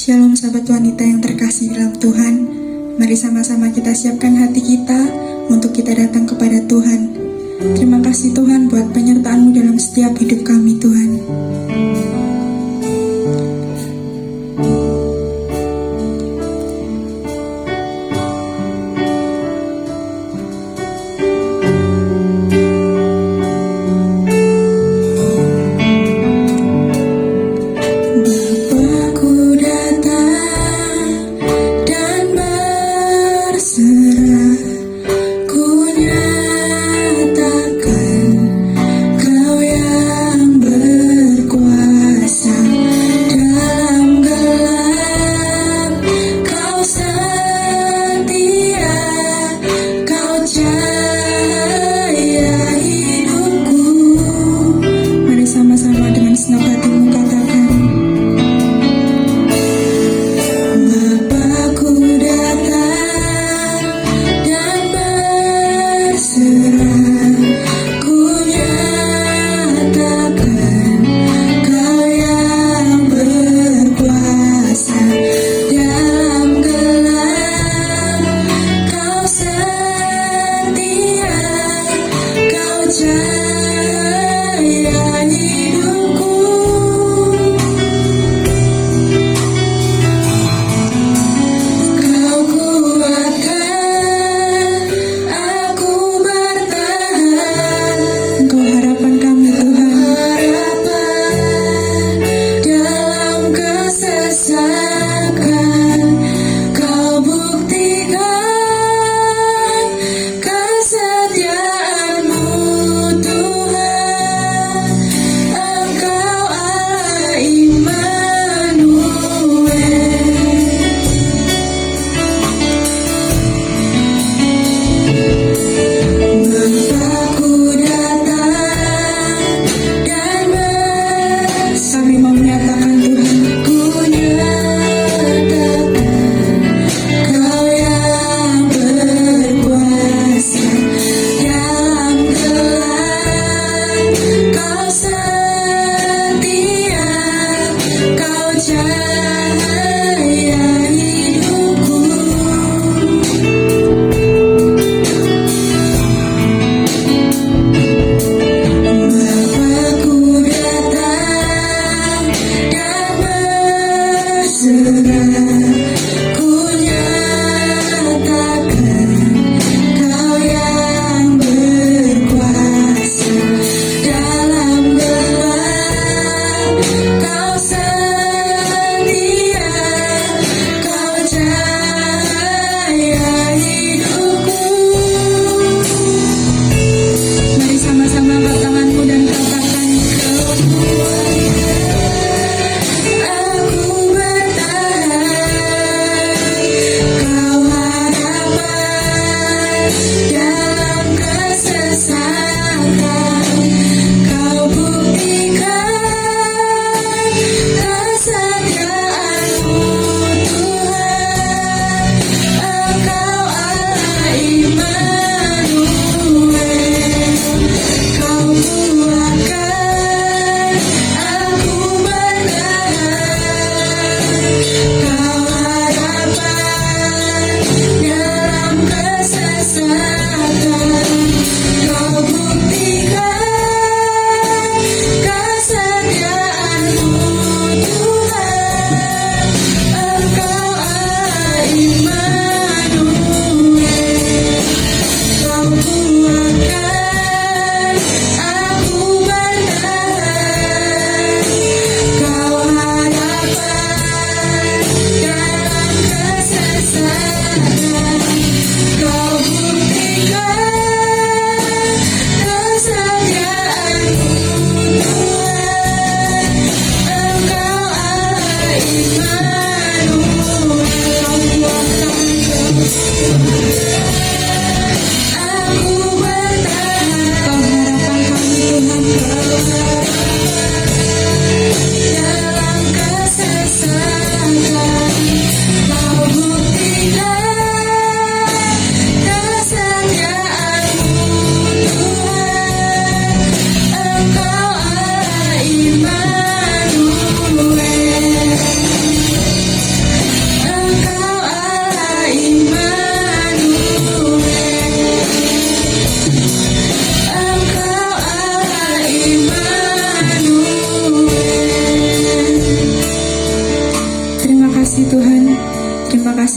Shalom sahabat wanita yang terkasih dalam Tuhan. Mari sama-sama kita siapkan hati kita untuk kita datang kepada Tuhan. Terima kasih Tuhan buat penyertaan-Mu dalam setiap hidup kami Tuhan. Kau yang berkuasa.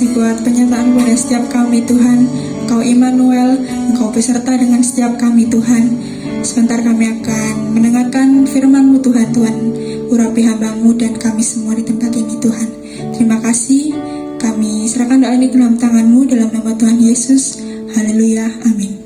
kasih buat penyertaan pada setiap kami Tuhan. Engkau Immanuel, Engkau beserta dengan setiap kami Tuhan. Sebentar kami akan mendengarkan firman-Mu Tuhan. Tuhan, urapi hamba-Mu dan kami semua di tempat ini Tuhan. Terima kasih, kami serahkan doa ini ke dalam tangan-Mu dalam nama Tuhan Yesus. Haleluya, amin.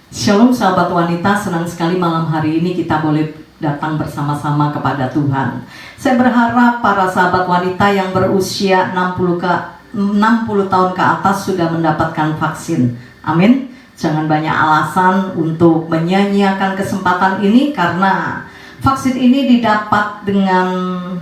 Shalom sahabat wanita, senang sekali malam hari ini kita boleh datang bersama-sama kepada Tuhan. Saya berharap para sahabat wanita yang berusia 60 tahun ke atas sudah mendapatkan vaksin. Amin. Jangan banyak alasan untuk menyia-nyiakan kesempatan ini, karena vaksin ini didapat dengan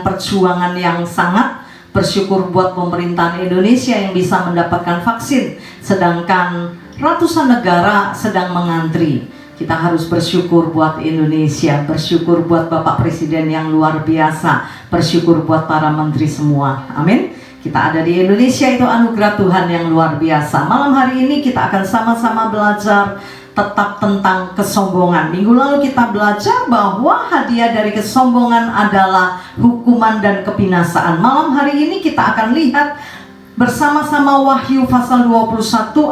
perjuangan yang sangat. Bersyukur buat pemerintahan Indonesia yang bisa mendapatkan vaksin, sedangkan ratusan negara sedang mengantri. Kita harus bersyukur buat Indonesia, bersyukur buat Bapak Presiden yang luar biasa, bersyukur buat para menteri semua. Amin. Kita ada di Indonesia itu anugerah Tuhan yang luar biasa. Malam hari ini kita akan sama-sama belajar tetap tentang kesombongan. Minggu lalu kita belajar bahwa hadiah dari kesombongan adalah hukuman dan kebinasaan. Malam hari ini kita akan lihat bersama-sama Wahyu pasal 21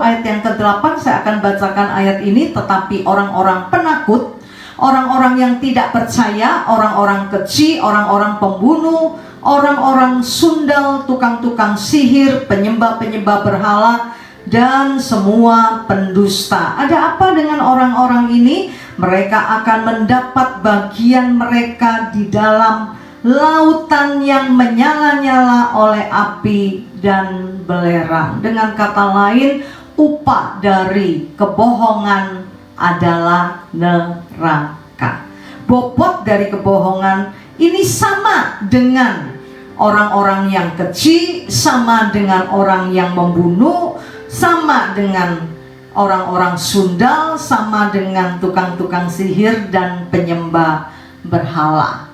ayat yang ke-8. Saya akan bacakan ayat ini. Tetapi orang-orang penakut, orang-orang yang tidak percaya, orang-orang keji, orang-orang pembunuh, orang-orang sundal, tukang-tukang sihir, penyembah-penyembah berhala, dan semua pendusta. Ada apa dengan orang-orang ini? Mereka akan mendapat bagian mereka di dalam lautan yang menyala-nyala oleh api dan belerang. Dengan kata lain, upah dari kebohongan adalah neraka. Bobot dari kebohongan ini sama dengan orang-orang yang keji, sama dengan orang yang membunuh, sama dengan orang-orang sundal, sama dengan tukang-tukang sihir dan penyembah berhala.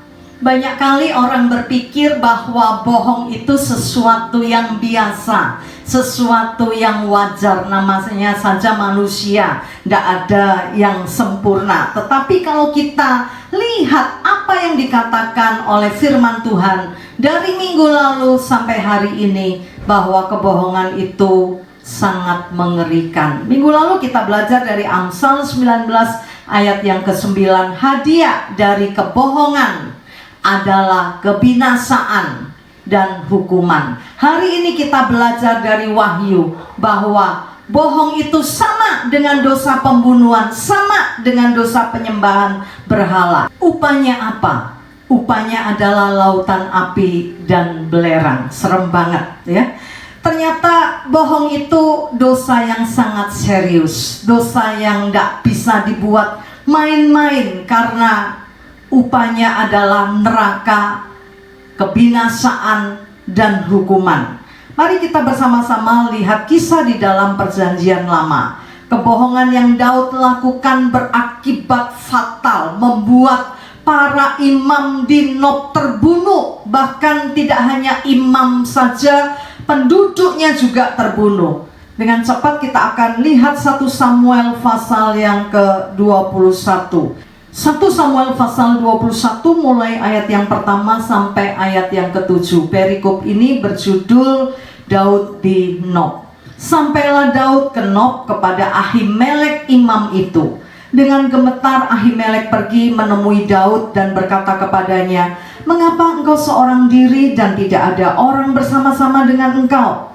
Banyak kali orang berpikir bahwa bohong itu sesuatu yang biasa, sesuatu yang wajar, namanya saja manusia, tidak ada yang sempurna. Tetapi kalau kita lihat apa yang dikatakan oleh firman Tuhan dari minggu lalu sampai hari ini, bahwa kebohongan itu sangat mengerikan. Minggu lalu kita belajar dari Amsal 19 ayat yang ke-9. Hadiah dari kebohongan adalah kebinasaan dan hukuman. Hari ini kita belajar dari Wahyu bahwa bohong itu sama dengan dosa pembunuhan, sama dengan dosa penyembahan berhala. Upahnya apa? Upahnya adalah lautan api dan belerang. Serem banget ya. Ternyata bohong itu dosa yang sangat serius, dosa yang tidak bisa dibuat main-main, karena upahnya adalah neraka, kebinasaan, dan hukuman. Mari kita bersama-sama lihat kisah di dalam Perjanjian Lama. Kebohongan yang Daud lakukan berakibat fatal, membuat para imam di Nob terbunuh. Bahkan tidak hanya imam saja, penduduknya juga terbunuh. Dengan cepat kita akan lihat 1 Samuel pasal yang ke-21. 1 Samuel pasal 21 mulai ayat yang pertama sampai ayat yang ke-7. Perikop ini berjudul Daud di Nob. Sampailah Daud ke Nob kepada Ahimelek imam itu. Dengan gemetar Ahimelek pergi menemui Daud dan berkata kepadanya, "Mengapa engkau seorang diri dan tidak ada orang bersama-sama dengan engkau?"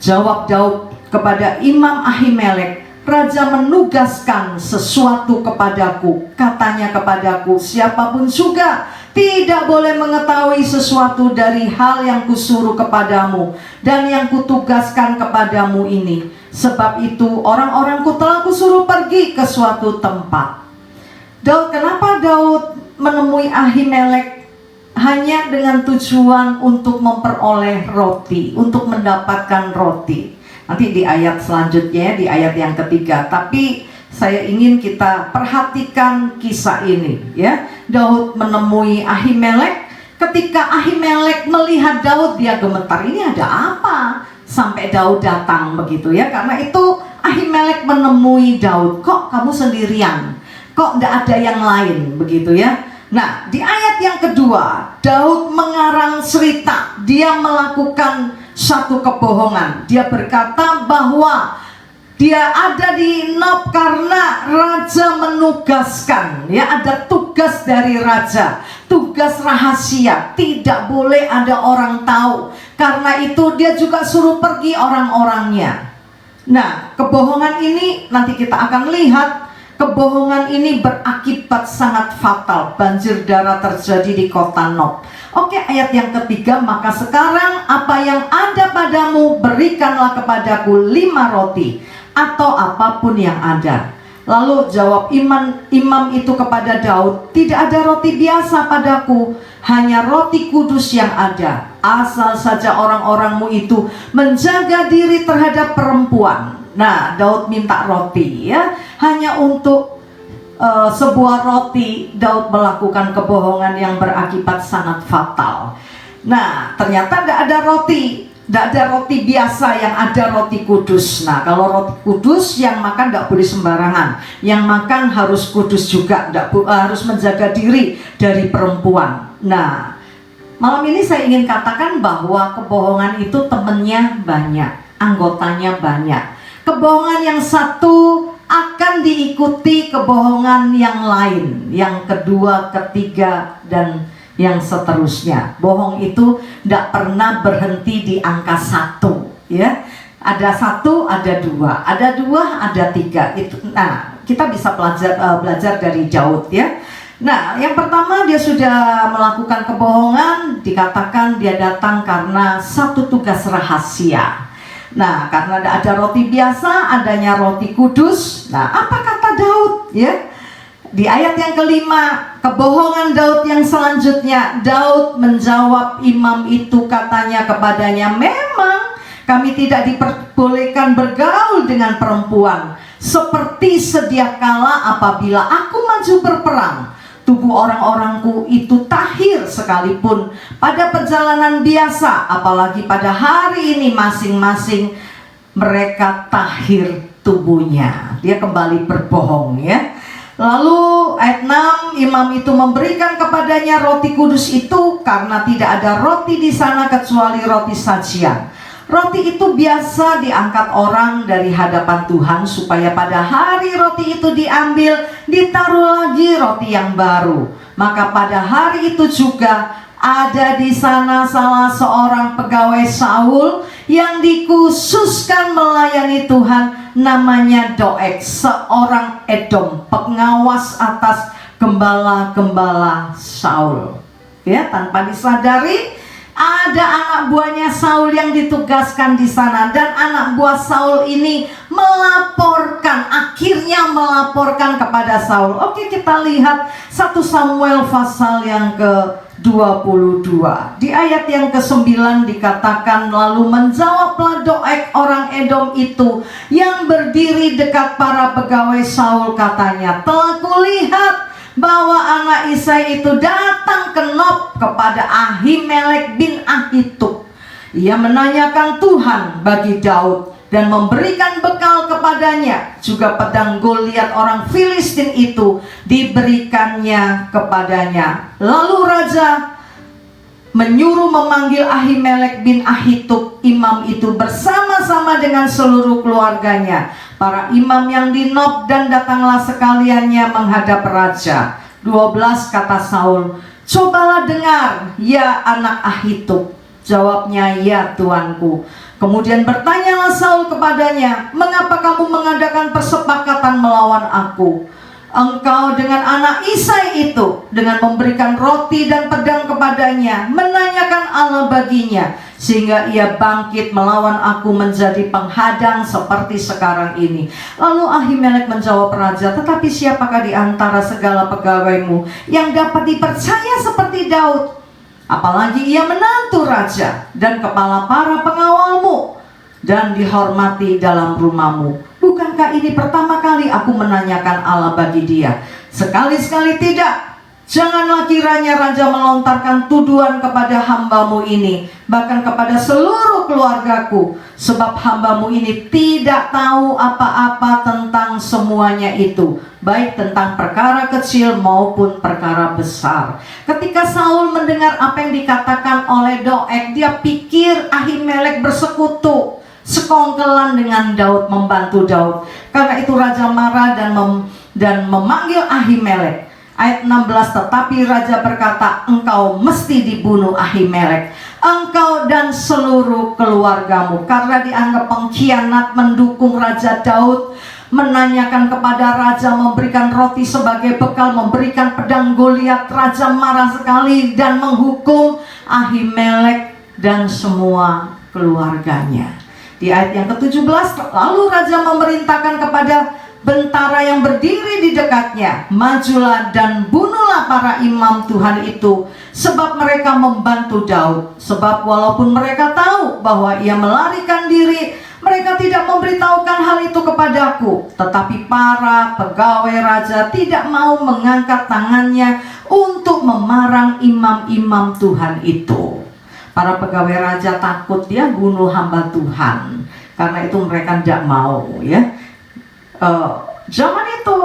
Jawab Daud kepada Imam Ahimelek, "Raja menugaskan sesuatu kepadaku. Katanya kepadaku, siapapun juga tidak boleh mengetahui sesuatu dari hal yang kusuruh kepadamu dan yang kutugaskan kepadamu ini. Sebab itu orang-orangku telah kusuruh pergi ke suatu tempat." Kenapa Daud menemui Ahimelek? Hanya dengan tujuan untuk memperoleh roti, untuk mendapatkan roti. Nanti di ayat selanjutnya, di ayat yang ketiga. Tapi saya ingin kita perhatikan kisah ini ya. Daud menemui Ahimelek. Ketika Ahimelek melihat Daud, dia gemetar. Ini ada apa? Sampai Daud datang begitu ya. Karena itu Ahimelek menemui Daud. "Kok kamu sendirian? Kok tidak ada yang lain?" Begitu ya. Nah, di ayat yang kedua, Daud mengarang cerita. Dia melakukan satu kebohongan. Dia berkata bahwa dia ada di Nob karena raja menugaskan, ya, ada tugas dari raja, tugas rahasia, tidak boleh ada orang tahu. Karena itu dia juga suruh pergi orang-orangnya. Nah, kebohongan ini nanti kita akan lihat, kebohongan ini berakibat sangat fatal. Banjir darah terjadi di kota Nob. Oke, ayat yang ketiga, maka sekarang apa yang ada padamu berikanlah kepadaku 5 roti atau apapun yang ada. Lalu jawab imam itu kepada Daud, tidak ada roti biasa padaku, hanya roti kudus yang ada. Asal saja orang-orangmu itu menjaga diri terhadap perempuan. Nah, Daud minta roti, ya, hanya untuk sebuah roti. Daud melakukan kebohongan yang berakibat sangat fatal. Nah, ternyata tidak ada roti. Tidak ada roti biasa, yang ada roti kudus. Nah, kalau roti kudus yang makan tidak boleh sembarangan. Yang makan harus kudus juga, harus menjaga diri dari perempuan. Nah, malam ini saya ingin katakan bahwa kebohongan itu temennya banyak, anggotanya banyak. Kebohongan yang satu akan diikuti kebohongan yang lain, yang kedua, ketiga, dan yang seterusnya. Bohong itu tidak pernah berhenti di angka 1, ya. Ada 1, ada 2, ada 2, ada 3. Itu, nah, kita bisa belajar dari Daud, ya. Nah, yang pertama, dia sudah melakukan kebohongan. Dikatakan dia datang karena satu tugas rahasia. Nah, karena ada roti biasa, adanya roti kudus. Nah, apa kata Daud, ya? Di ayat yang kelima, kebohongan Daud yang selanjutnya, Daud menjawab imam itu, katanya kepadanya, memang kami tidak diperbolehkan bergaul dengan perempuan, seperti sedia kala apabila aku maju berperang. Tubuh orang-orangku itu tahir sekalipun pada perjalanan biasa, apalagi pada hari ini masing-masing mereka tahir tubuhnya. Dia kembali berbohong, ya. Lalu ayat 6, imam itu memberikan kepadanya roti kudus itu karena tidak ada roti di sana kecuali roti sajian. Roti itu biasa diangkat orang dari hadapan Tuhan supaya pada hari roti itu diambil, ditaruh lagi roti yang baru. Maka pada hari itu juga ada di sana salah seorang pegawai Saul yang dikhususkan melayani Tuhan, namanya Doeg, seorang Edom, pengawas atas gembala-gembala Saul. Ya, tanpa disadari ada anak buahnya Saul yang ditugaskan di sana, dan anak buah Saul ini akhirnya melaporkan kepada Saul. Oke, kita lihat 1 Samuel pasal yang ke-22. Di ayat yang ke-9 dikatakan, lalu menjawablah Doeg orang Edom itu yang berdiri dekat para pegawai Saul, katanya, telah kulihat bahwa anak Isai itu datang ke Nob kepada Ahimelek bin Ahitub. Ia menanyakan Tuhan bagi Daud dan memberikan bekal kepadanya. Juga pedang Goliat orang Filistin itu diberikannya kepadanya. Lalu raja menyuruh memanggil Ahimelek bin Ahitub, imam itu, bersama-sama dengan seluruh keluarganya, para imam yang di Nob, dan datanglah sekaliannya menghadap raja. 12, kata Saul, cobalah dengar, ya anak Ahitub. Jawabnya, ya tuanku. Kemudian bertanyalah Saul kepadanya, mengapa kamu mengadakan persepakatan melawan aku? Engkau dengan anak Isai itu, dengan memberikan roti dan pedang kepadanya, menanyakan Allah baginya, sehingga ia bangkit melawan aku menjadi penghadang seperti sekarang ini. Lalu Ahimelek menjawab raja, tetapi siapakah di antara segala pegawaimu yang dapat dipercaya seperti Daud? Apalagi ia menantu raja dan kepala para pengawalmu, dan dihormati dalam rumahmu. Bukankah ini pertama kali aku menanyakan Allah bagi dia? Sekali-sekali tidak. Janganlah kiranya raja melontarkan tuduhan kepada hambamu ini, bahkan kepada seluruh keluargaku, sebab hambamu ini tidak tahu apa-apa tentang tentang semuanya itu, baik tentang perkara kecil maupun perkara besar. Ketika Saul mendengar apa yang dikatakan oleh Doeg, dia pikir Ahimelek bersekutu, sekongkelan dengan Daud, membantu Daud. Karena itu raja marah dan memanggil Ahimelek. Ayat 16, tetapi raja berkata, engkau mesti dibunuh Ahimelek, engkau dan seluruh keluargamu, karena dianggap pengkhianat mendukung Raja Daud, menanyakan kepada raja, memberikan roti sebagai bekal, memberikan pedang Goliat. Raja marah sekali dan menghukum Ahimelek dan semua keluarganya. Di ayat yang ke-17, lalu raja memerintahkan kepada bentara yang berdiri di dekatnya, majulah dan bunuhlah para imam Tuhan itu, sebab mereka membantu Daud. Sebab walaupun mereka tahu bahwa ia melarikan diri, mereka tidak memberitahukan hal itu kepadaku. Tetapi para pegawai raja tidak mau mengangkat tangannya untuk memarang imam-imam Tuhan itu. Para pegawai raja takut dia bunuh hamba Tuhan, karena itu mereka tidak mau, ya. Zaman itu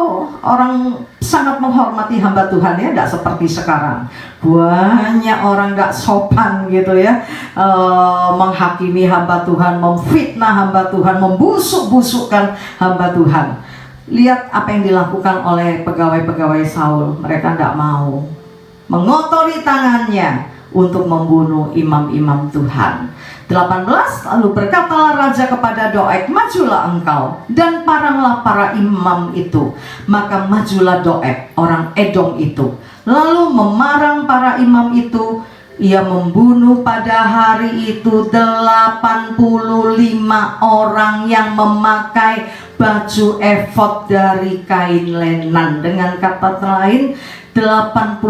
orang sangat menghormati hamba Tuhan, ya, tidak seperti sekarang. Banyak orang tidak sopan gitu, ya, menghakimi hamba Tuhan, memfitnah hamba Tuhan, membusuk-busukkan hamba Tuhan. Lihat apa yang dilakukan oleh pegawai-pegawai Saul. Mereka tidak mau, mengotori tangannya untuk membunuh imam-imam Tuhan. 18, lalu berkatalah raja kepada Doeg, majulah engkau dan paranglah para imam itu. Maka majulah Doeg, orang Edom itu, lalu memarang para imam itu. Ia membunuh pada hari itu 85 orang yang memakai baju efod dari kain lenan. Dengan kata lain, 85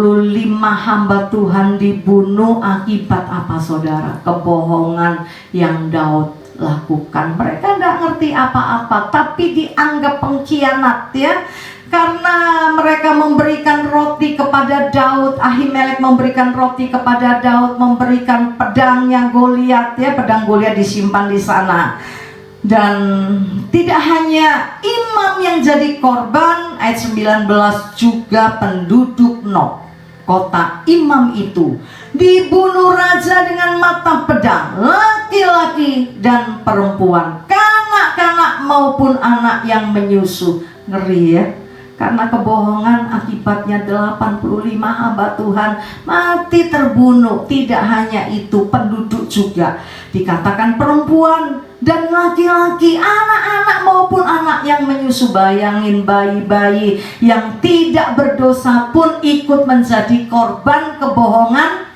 hamba Tuhan dibunuh akibat apa, saudara? Kebohongan yang Daud lakukan. Mereka tidak ngerti apa-apa, tapi dianggap pengkhianat, ya, karena mereka memberikan roti kepada Daud. Ahimelek memberikan roti kepada Daud, memberikan pedangnya Goliat, ya, pedang Goliat disimpan di sana. Dan tidak hanya imam yang jadi korban, ayat 19, juga penduduk Nob, kota imam itu, dibunuh raja dengan mata pedang, laki-laki dan perempuan, kanak-kanak maupun anak yang menyusu. Ngeri, ya, karena kebohongan akibatnya 85 hamba Tuhan mati terbunuh. Tidak hanya itu, penduduk juga, dikatakan perempuan dan laki-laki, anak-anak maupun anak yang menyusu. Bayangin, bayi-bayi yang tidak berdosa pun ikut menjadi korban kebohongan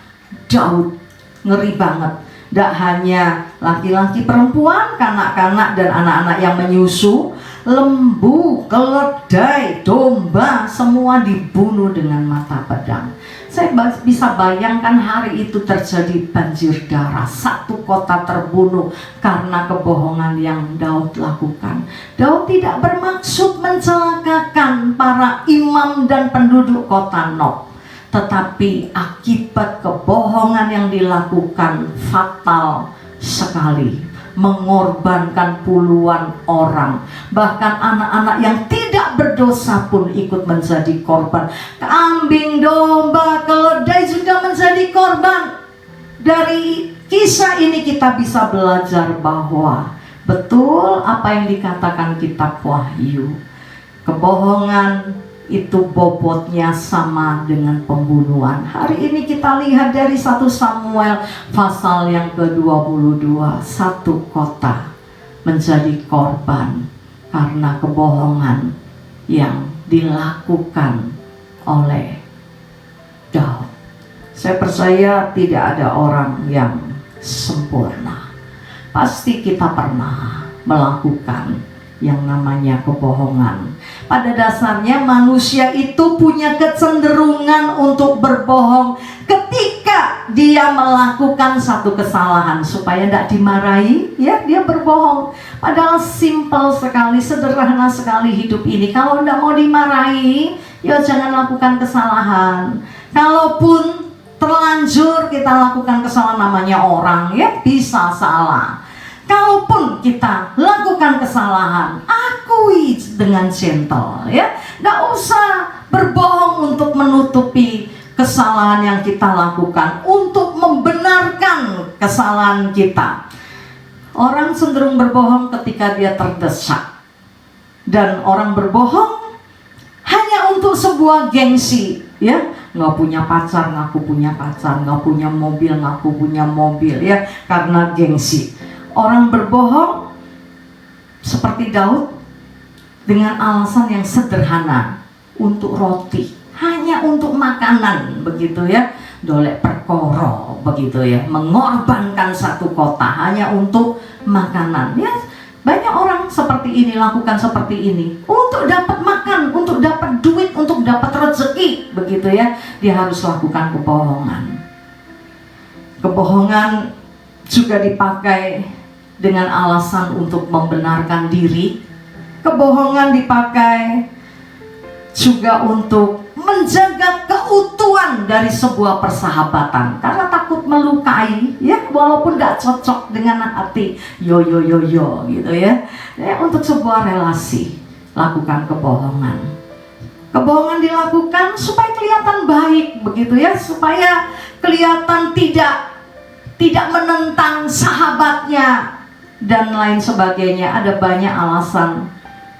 Daud. Ngeri banget. Tidak hanya laki-laki, perempuan, kanak-kanak dan anak-anak yang menyusu, lembu, keledai, domba, semua dibunuh dengan mata pedang. Saya bisa bayangkan hari itu terjadi banjir darah, satu kota terbunuh karena kebohongan yang Daud lakukan. Daud tidak bermaksud mencelakakan para imam dan penduduk kota Nob, tetapi akibat kebohongan yang dilakukan fatal sekali, mengorbankan puluhan orang, bahkan anak-anak yang tidak berdosa pun ikut menjadi korban. Kambing, domba, keledai juga menjadi korban. Dari kisah ini kita bisa belajar bahwa betul apa yang dikatakan kitab Wahyu, kebohongan itu bobotnya sama dengan pembunuhan. Hari ini kita lihat dari 1 Samuel pasal yang ke-22, satu kota menjadi korban karena kebohongan yang dilakukan oleh Daud. Saya percaya tidak ada orang yang sempurna. Pasti kita pernah melakukan yang namanya kebohongan. Pada dasarnya manusia itu punya kecenderungan untuk berbohong ketika dia melakukan satu kesalahan supaya tidak dimarahi, ya, dia berbohong. Padahal simpel sekali, sederhana sekali hidup ini. Kalau tidak mau dimarahi, ya jangan lakukan kesalahan. Kalaupun terlanjur kita lakukan kesalahan, namanya orang, ya, bisa salah. Kalaupun kita lakukan kesalahan, akui dengan gentle, ya. Nggak usah berbohong untuk menutupi kesalahan yang kita lakukan, untuk membenarkan kesalahan kita. Orang cenderung berbohong ketika dia terdesak, dan orang berbohong hanya untuk sebuah gengsi, ya. Nggak punya pacar, ngaku punya pacar, nggak punya mobil, ngaku punya mobil, ya, karena gengsi. Orang berbohong seperti Daud dengan alasan yang sederhana, untuk roti, hanya untuk makanan, begitu ya. Dolek perkoro, begitu ya, mengorbankan satu kota hanya untuk makanan, ya. Banyak orang seperti ini, lakukan seperti ini untuk dapat makan, untuk dapat duit, untuk dapat rezeki, begitu ya. Dia harus lakukan kebohongan. Kebohongan juga dipakai dengan alasan untuk membenarkan diri. Kebohongan dipakai juga untuk menjaga keutuhan dari sebuah persahabatan, karena takut melukai, ya, walaupun gak cocok dengan hati, yo gitu ya. Untuk sebuah relasi lakukan kebohongan. Kebohongan dilakukan supaya kelihatan baik, begitu ya, supaya kelihatan tidak menentang sahabatnya dan lain sebagainya. Ada banyak alasan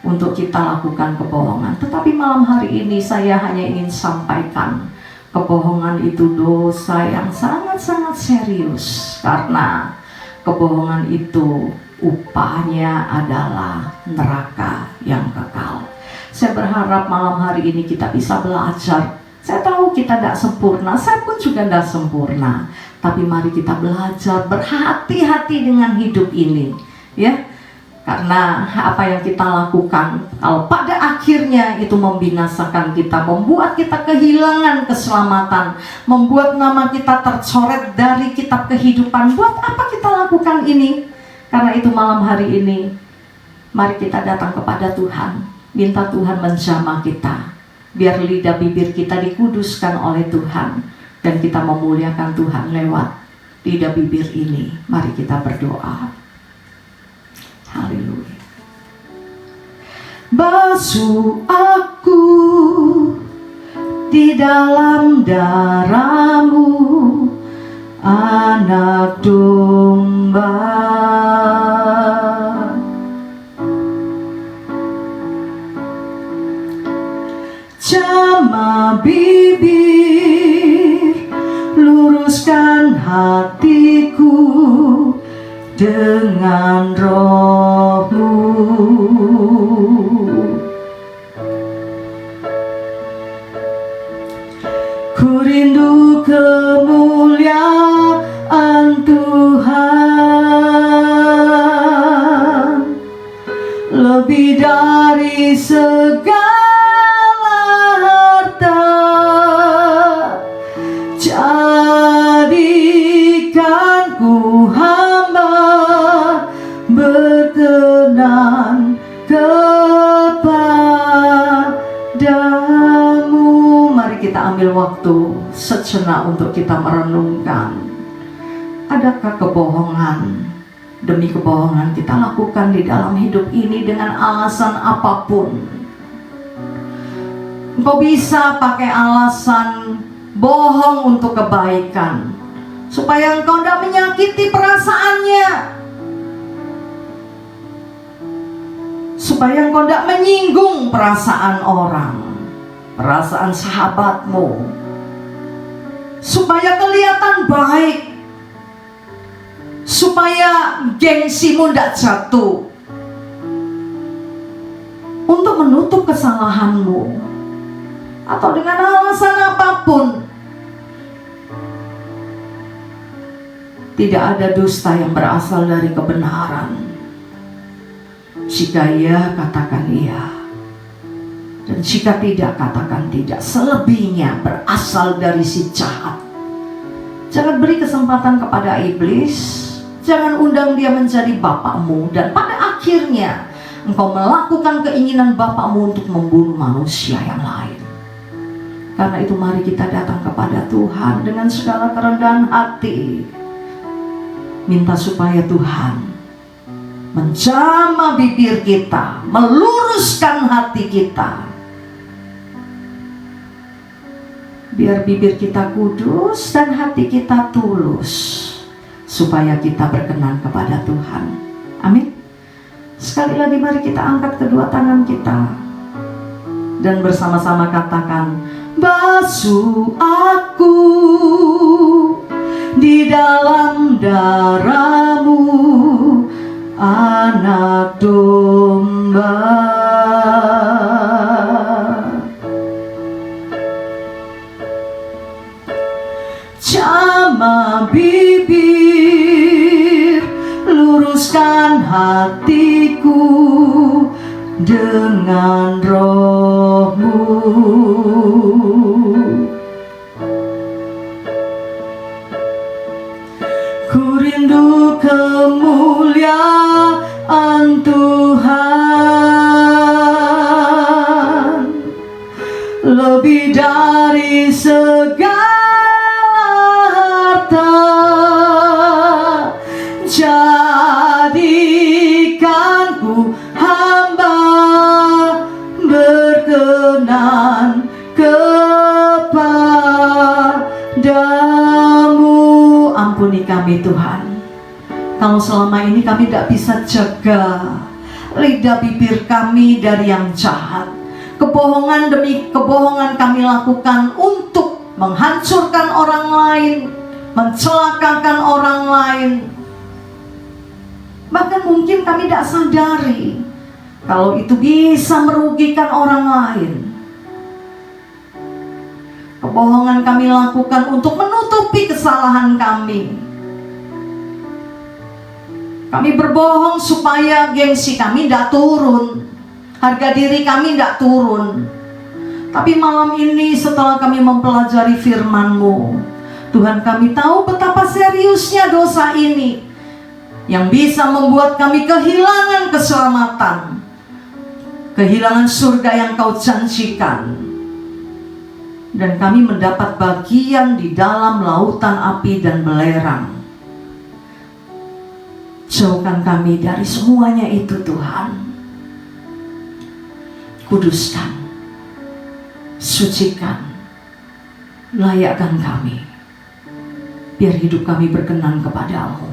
untuk kita lakukan kebohongan. Tetapi malam hari ini saya hanya ingin sampaikan, kebohongan itu dosa yang sangat-sangat serius, karena kebohongan itu upahnya adalah neraka yang kekal. Saya berharap malam hari ini kita bisa belajar. Saya tahu kita tidak sempurna, saya pun juga tidak sempurna, tapi mari kita belajar berhati-hati dengan hidup ini, ya. Karena apa yang kita lakukan, kalau pada akhirnya itu membinasakan kita, membuat kita kehilangan keselamatan, membuat nama kita tercoret dari kitab kehidupan, buat apa kita lakukan ini? Karena itu malam hari ini, mari kita datang kepada Tuhan, minta Tuhan menjamah kita, biar lidah bibir kita dikuduskan oleh Tuhan, dan kita memuliakan Tuhan lewat lidah bibir ini. Mari kita berdoa. Haleluya. Basuh aku di dalam darah-Mu, anak domba. Jamah bibir, luruskan hatiku dengan Roh-Mu. Ku rindu kemuliaan Tuhan lebih dari segala harta. Jadikan ku berkenan kepadamu. Mari kita ambil waktu sejenak untuk kita merenungkan, adakah kebohongan demi kebohongan kita lakukan di dalam hidup ini dengan alasan apapun. Engkau bisa pakai alasan bohong untuk kebaikan, supaya engkau tidak menyakiti perasaannya, supaya engkau tidak menyinggung perasaan orang, perasaan sahabatmu, supaya kelihatan baik, supaya gengsimu tidak jatuh, untuk menutup kesalahanmu, atau dengan alasan apapun. Tidak ada dusta yang berasal dari kebenaran. Jika iya, katakan iya, dan jika tidak, katakan tidak. Selebihnya berasal dari si jahat. Jangan beri kesempatan kepada iblis. Jangan undang dia menjadi bapakmu, dan pada akhirnya engkau melakukan keinginan bapakmu untuk membunuh manusia yang lain. Karena itu mari kita datang kepada Tuhan dengan segala kerendahan hati, minta supaya Tuhan menjamah bibir kita, meluruskan hati kita. Biar bibir kita kudus dan hati kita tulus, supaya kita berkenan kepada Tuhan. Amin. Sekali lagi mari kita angkat kedua tangan kita dan bersama-sama katakan, basuh aku di dalam darah-Mu, Anak Domba. Jamah bibir, luruskan hatiku dengan Roh-Mu. Ku rindu kemuliaan Tuhan lebih dari segala harta. Jadikanku hamba berkenan kepadamu. Ampuni kami Tuhan, kalau selama ini kami tidak bisa jaga lidah bibir kami dari yang jahat. Kebohongan demi kebohongan kami lakukan untuk menghancurkan orang lain, mencelakakan orang lain. Bahkan mungkin kami tidak sadari kalau itu bisa merugikan orang lain. Kebohongan kami lakukan untuk menutupi kesalahan kami. Kami berbohong supaya gengsi kami tidak turun, harga diri kami tidak turun. Tapi malam ini setelah kami mempelajari firman-Mu, Tuhan, kami tahu betapa seriusnya dosa ini yang bisa membuat kami kehilangan keselamatan, kehilangan surga yang Kau janjikan. Dan kami mendapat bagian di dalam lautan api dan belerang. Jauhkan kami dari semuanya itu Tuhan. Kuduskan, sucikan, layakkan kami, biar hidup kami berkenan kepada-Mu.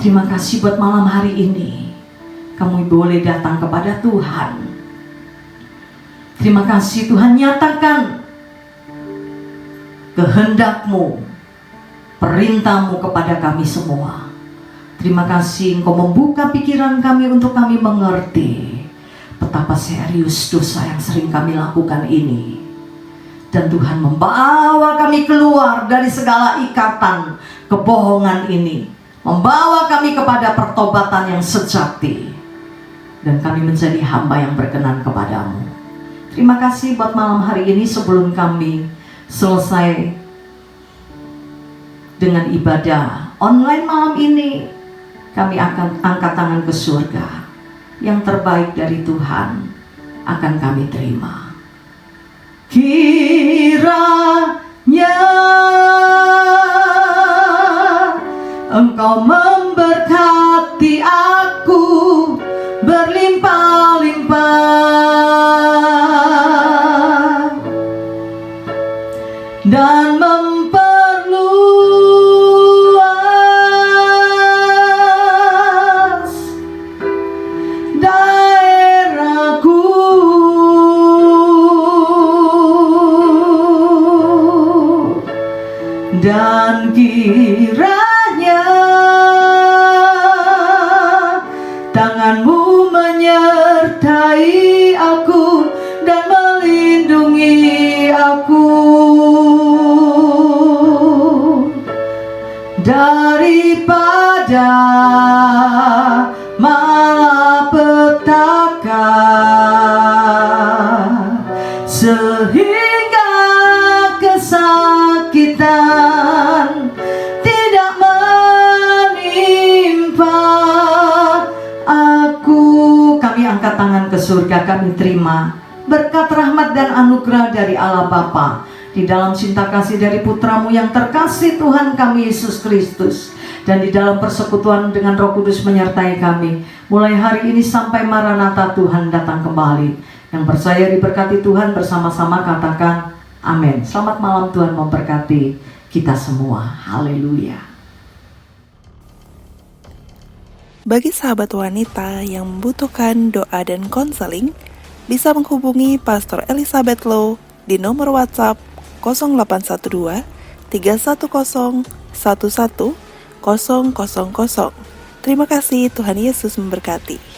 Terima kasih buat malam hari ini, kami boleh datang kepada Tuhan. Terima kasih Tuhan, nyatakan kehendak-Mu, perintah-Mu kepada kami semua. Terima kasih Engkau membuka pikiran kami untuk kami mengerti betapa serius dosa yang sering kami lakukan ini. Dan Tuhan membawa kami keluar dari segala ikatan kebohongan ini, membawa kami kepada pertobatan yang sejati, dan kami menjadi hamba yang berkenan kepada-Mu. Terima kasih buat malam hari ini. Sebelum kami selesai dengan ibadah online malam ini, kami akan angkat tangan ke surga. Yang terbaik dari Tuhan akan kami terima. Kiranya Engkau memberkati aku berlimpah-limpah dan memperluas daerahku, dan kiranya tangan-Mu menyertai aku dan melindungi aku daripada malapetaka, sehingga kesakitan tidak menimpa aku. Kami angkat tangan ke surga, kami terima berkat rahmat dan anugerah dari Allah Bapa di dalam cinta kasih dari Putra-Mu yang terkasih, Tuhan kami Yesus Kristus. dan di dalam persekutuan dengan Roh Kudus menyertai kami. Mulai hari ini sampai Maranatha Tuhan datang kembali. Yang percaya diberkati Tuhan bersama-sama katakan amin. Selamat malam, Tuhan memberkati kita semua. Haleluya. Bagi sahabat wanita yang membutuhkan doa dan konseling, bisa menghubungi Pastor Elizabeth Low di nomor WhatsApp 0812 310 11 000. Terima kasih, Tuhan Yesus memberkati.